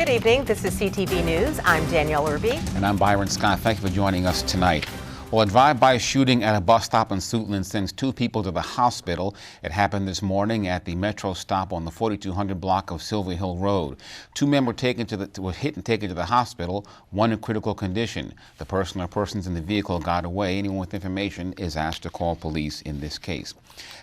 Good evening. This is CTV News. I'm Danielle Irby. And I'm Byron Scott. Thank you for joining us tonight. Well, a drive-by shooting at a bus stop in Suitland sends 2 people to the hospital. It happened this morning at the Metro stop on the 4200 block of Silver Hill Road. 2 men were hit and taken to the hospital, 1 in critical condition. The person or persons in the vehicle got away. Anyone with information is asked to call police in this case.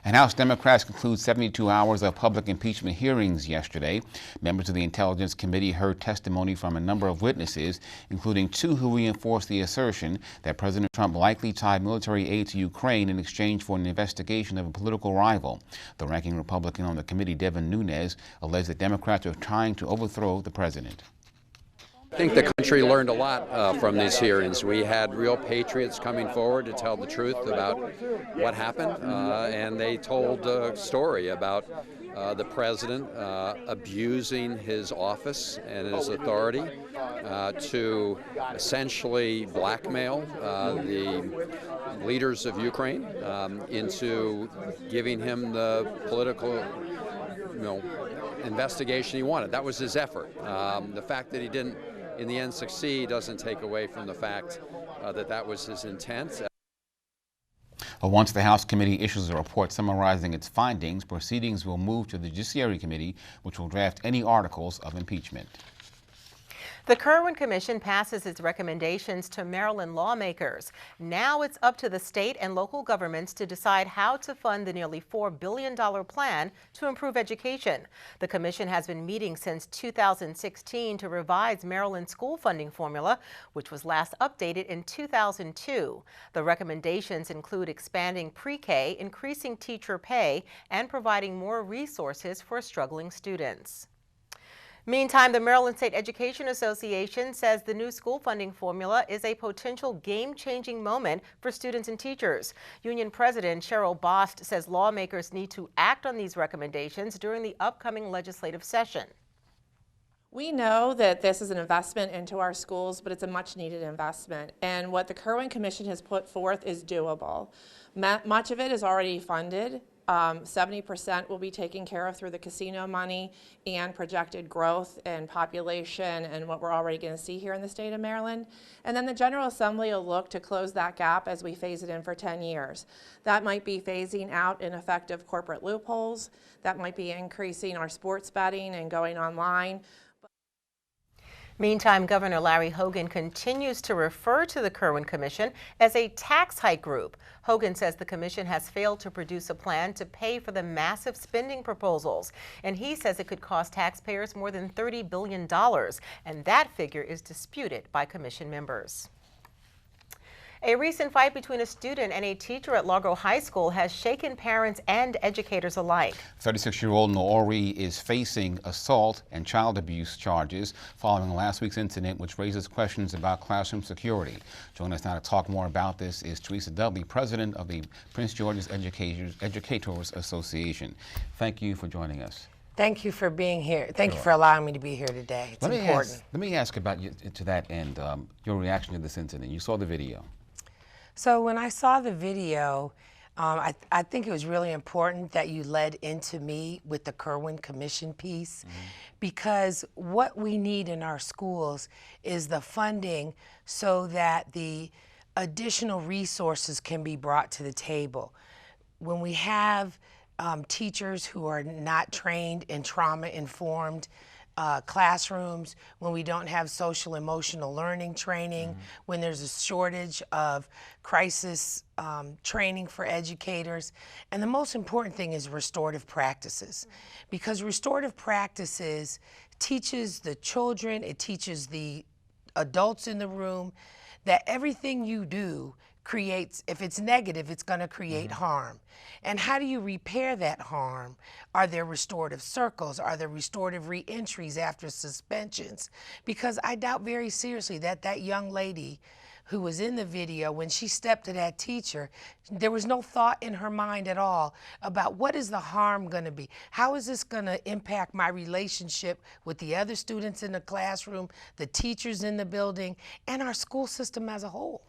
And House Democrats conclude 72 hours of public impeachment hearings yesterday. Members of the Intelligence Committee heard testimony from a number of witnesses, including 2 who reinforced the assertion that President Trump likely tied military aid to Ukraine in exchange for an investigation of a political rival. The ranking Republican on the committee, Devin Nunes, alleged that Democrats are trying to overthrow the president. I think the country learned a lot from these hearings. We had real patriots coming forward to tell the truth about what happened, and they told a story about the president abusing his office and his authority to essentially blackmail the leaders of Ukraine into giving him the political investigation he wanted. That was his effort. The fact that he didn't in the end succeed doesn't take away from the fact that that was his intent. Once the House committee issues a report summarizing its findings, proceedings will move to the Judiciary Committee, which will draft any articles of impeachment. The Kerwin Commission passes its recommendations to Maryland lawmakers. Now it's up to the state and local governments to decide how to fund the nearly $4 billion plan to improve education. The commission has been meeting since 2016 to revise Maryland's school funding formula, which was last updated in 2002. The recommendations include expanding pre-K, increasing teacher pay, and providing more resources for struggling students. Meantime, the Maryland State Education Association says the new school funding formula is a potential game-changing moment for students and teachers. Union President Cheryl Bost says lawmakers need to act on these recommendations during the upcoming legislative session. We know that this is an investment into our schools, but it's a much-needed investment. And what the Kerwin Commission has put forth is doable. Much of it is already funded. 70% will be taken care of through the casino money and projected growth and population and what we're already going to see here in the state of Maryland. And then the General Assembly will look to close that gap as we phase it in for 10 years. That might be phasing out ineffective corporate loopholes. That might be increasing our sports betting and going online. Meantime, Governor Larry Hogan continues to refer to the Kerwin Commission as a tax hike group. Hogan says the commission has failed to produce a plan to pay for the massive spending proposals, and he says it could cost taxpayers more than $30 billion, and that figure is disputed by commission members. A recent fight between a student and a teacher at Largo High School has shaken parents and educators alike. 36-year-old Naori is facing assault and child abuse charges following last week's incident, which raises questions about classroom security. Joining us now to talk more about this is Teresa Dudley, president of the Prince George's Educators Association. Thank you for joining us. Thank you for being here. Thank you for allowing me to be here today. It's important. Let me ask about you, to that end, your reaction to this incident. You saw the video. So when I saw the video, I think it was really important that you led into me with the Kerwin Commission piece, because what we need in our schools is the funding so that the additional resources can be brought to the table. When we have teachers who are not trained in trauma-informed classrooms, when we don't have social emotional learning training, when there's a shortage of crisis training for educators. And the most important thing is restorative practices, because restorative practices teaches the children, it teaches the adults in the room that everything you do creates, if it's negative, it's going to create harm. And how do you repair that harm? Are there restorative circles? Are there restorative re-entries after suspensions? Because I doubt very seriously that that young lady who was in the video, when she stepped to that teacher, there was no thought in her mind at all about what is the harm going to be? How is this going to impact my relationship with the other students in the classroom, the teachers in the building, and our school system as a whole?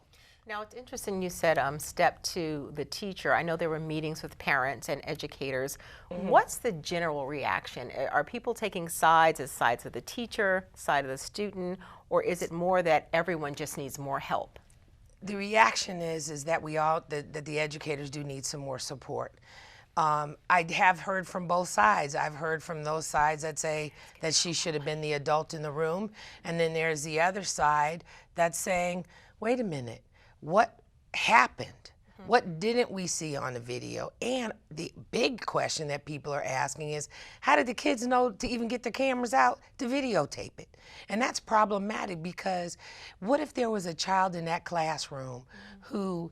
Now, it's interesting you said step to the teacher. I know there were meetings with parents and educators. What's the general reaction? Are people taking sides as sides of the teacher, side of the student, or is it more that everyone just needs more help? The reaction is that that the educators do need some more support. I have heard from both sides. I've heard from those sides that say that she should have been the adult in the room, and then there's the other side that's saying, wait a minute, what happened? What didn't we see on the video? And the big question that people are asking is, how did the kids know to even get their cameras out to videotape it? And that's problematic, because what if there was a child in that classroom who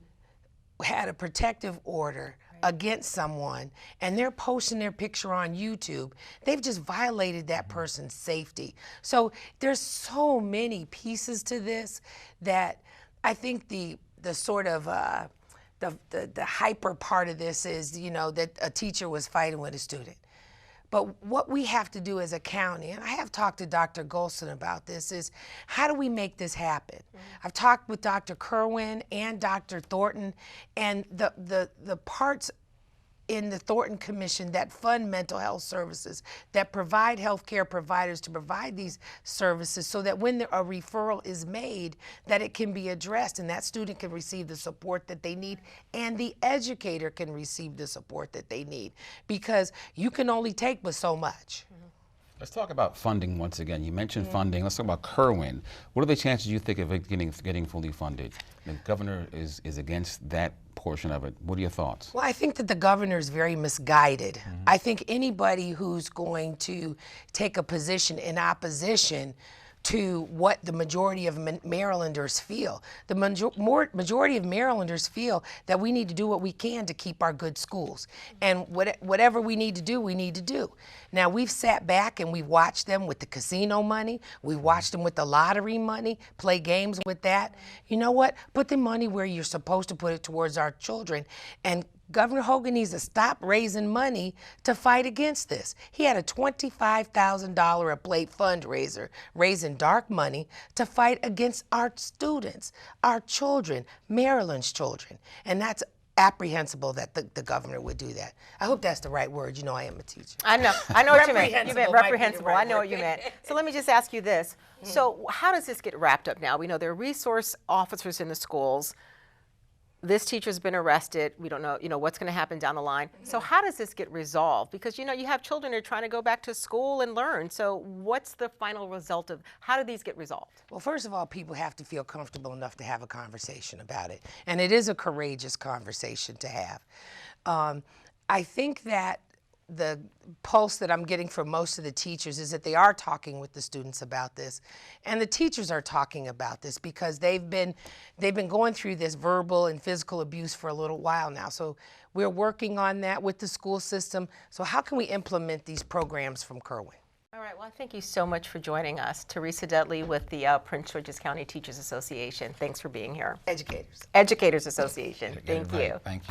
had a protective order against someone and they're posting their picture on YouTube? They've just violated that person's safety. So there's so many pieces to this that I think the sort of the hyper part of this is, you know, that a teacher was fighting with a student. But what we have to do as a county, and I have talked to Dr. Golson about this, is how do we make this happen? I've talked with Dr. Kerwin and Dr. Thornton, and the parts in the Thornton Commission that fund mental health services, that provide healthcare providers to provide these services, so that when a referral is made, that it can be addressed and that student can receive the support that they need, and the educator can receive the support that they need, because you can only take but so much. Let's talk about funding once again. You mentioned funding. Let's talk about Kerwin. What are the chances you think of it getting fully funded? The governor is against that portion of it. What are your thoughts? Well, I think that the governor is very misguided. I think anybody who's going to take a position in opposition to what the majority of Marylanders feel. The majority of Marylanders feel that we need to do what we can to keep our good schools. And whatever we need to do, we need to do. Now, we've sat back and we've watched them with the casino money. We've watched them with the lottery money, play games with that. You know what? Put the money where you're supposed to put it, towards our children. And Governor Hogan needs to stop raising money to fight against this. He had a $25,000 a plate fundraiser, raising dark money to fight against our students, our children, Maryland's children. And that's apprehensible that the governor would do that. I hope that's the right word. You know, I am a teacher. I know what you meant. You meant reprehensible. I know what you meant. So let me just ask you this. So how does this get wrapped up now? We know there are resource officers in the schools. This teacher's been arrested. We don't know, what's going to happen down the line. So how does this get resolved? Because, you have children who are trying to go back to school and learn. So what's the final result of, how do these get resolved? Well, first of all, people have to feel comfortable enough to have a conversation about it. And it is a courageous conversation to have. I think that the pulse that I'm getting from most of the teachers is that they are talking with the students about this, and the teachers are talking about this because they've been going through this verbal and physical abuse for a little while now. So we're working on that with the school system. So how can we implement these programs from Kerwin? All right, well, thank you so much for joining us. Teresa Dudley with the Prince George's County Teachers Association. Thanks for being here. Educators. Educators Association. Thank you. Thank you.